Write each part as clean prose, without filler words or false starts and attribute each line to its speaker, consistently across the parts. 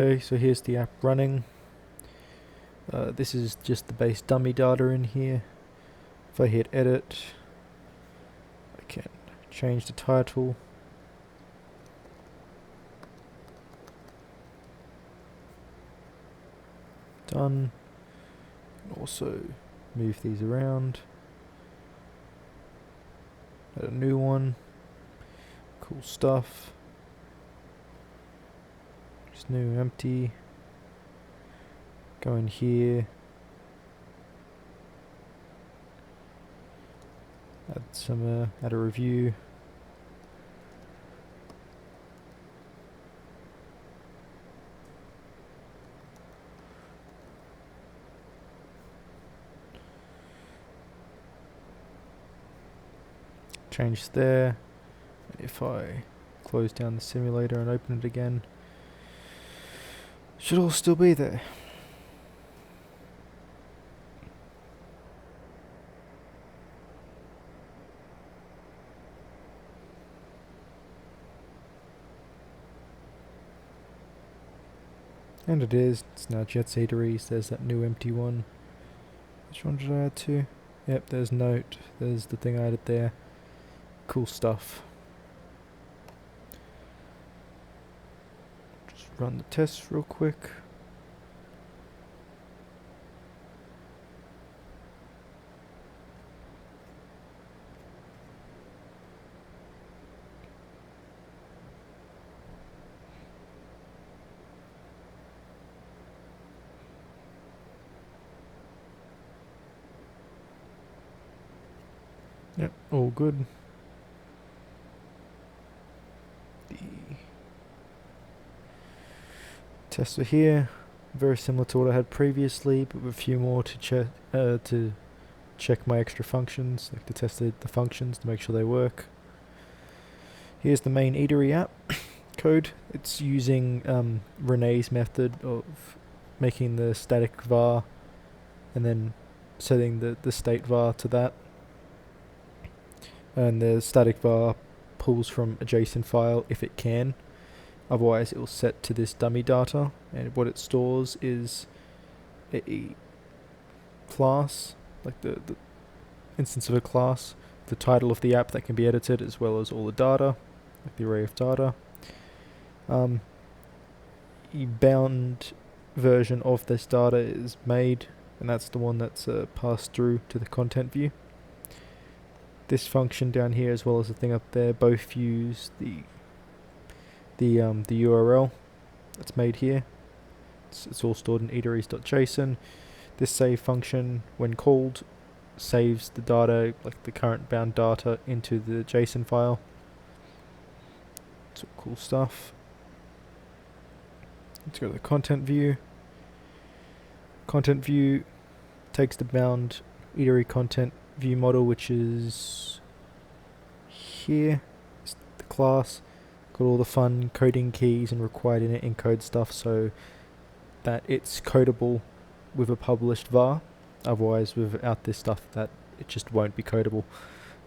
Speaker 1: Okay, so here's the app running. This is just the base dummy data in here. If I hit edit, I can change the title. Done. Also move these around. Add a new one. Cool stuff. Just new empty. Go in here. Add a review. Change there. If I close down the simulator and open it again, should all still be there. And it is. It's now Jet's eateries. There's that new empty one. Which one did I add to? Yep, there's note. There's the thing I added there. Cool stuff. Just run the tests real quick. Yep, all good. The tests are here, very similar to what I had previously, but with a few more to check my extra functions, like to test the functions to make sure they work. Here's the main eatery app code. It's using Renee's method of making the static var and then setting the state var to that. And the static var pulls from a JSON file if it can. Otherwise, it will set to this dummy data, and what it stores is a class, like the instance of a class, the title of the app that can be edited, as well as all the data, like the array of data. A bound version of this data is made, and that's the one that's passed through to the content view. This function down here, as well as the thing up there, both use the URL that's made here. It's all stored in eateries.json. This save function, when called, saves the data, like the current bound data, into the JSON file. It's all cool stuff. Let's go to the content view. Content view takes the bound eatery content view model, which is here. It's the class. Got all the fun coding keys and required init encode stuff so that it's codable with a published var. Otherwise, without this stuff, that it just won't be codable.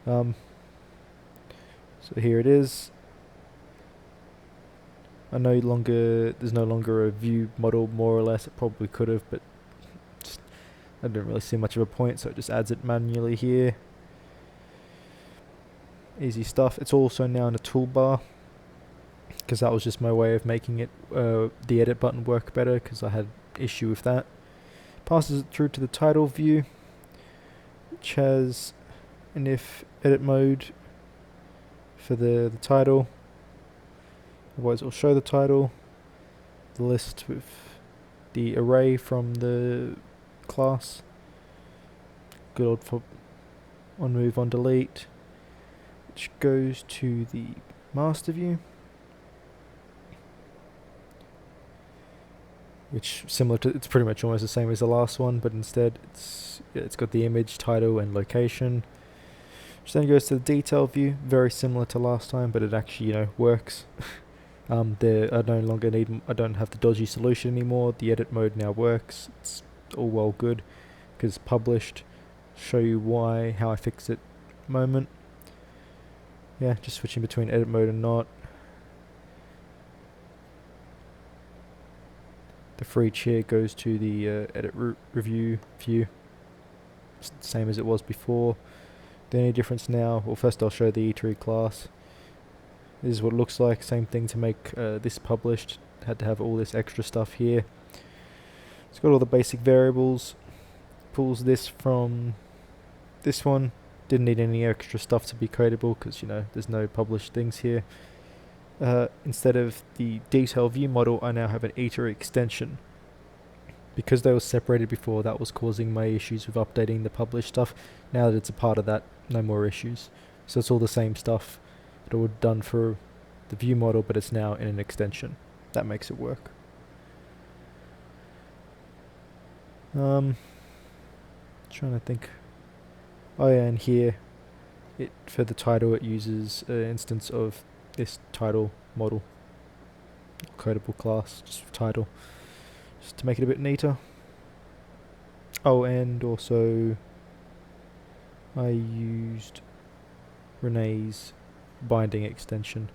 Speaker 1: So here it is. There's no longer a view model, more or less. It probably could have, but I didn't really see much of a point, so it just adds it manually here. Easy stuff. It's also now in a toolbar, because that was just my way of making it the edit button work better, because I had issue with that. Passes it through to the title view, which has an if edit mode for the title. Otherwise it will show the title, the list with the array from the class, good old for on move on delete, which goes to the master view, which it's pretty much almost the same as the last one, but instead it's got the image, title, and location. Which then goes to the detail view, very similar to last time, but it actually works. I don't have the dodgy solution anymore. The edit mode now works. It's all well good because it's published. Show you how I fixed it moment. Yeah, just switching between edit mode and not. The for each here goes to the edit review view, same as it was before. The only difference now, well, first I'll show the eatery class. This is what it looks like. Same thing to make this published. Had to have all this extra stuff here. It's got all the basic variables. Pulls this from this one. Didn't need any extra stuff to be codable because, you know, there's no published things here. Instead of the detail view model, I now have an eatery extension. Because they were separated before, that was causing my issues with updating the published stuff. Now that it's a part of that, no more issues. So it's all the same stuff that I would have done for the view model, but it's now in an extension. That makes it work. Trying to think. Oh yeah, and here, for the title, it uses an instance of this title model, codable class, just for title, just to make it a bit neater. Oh, and also I used Renee's binding extension.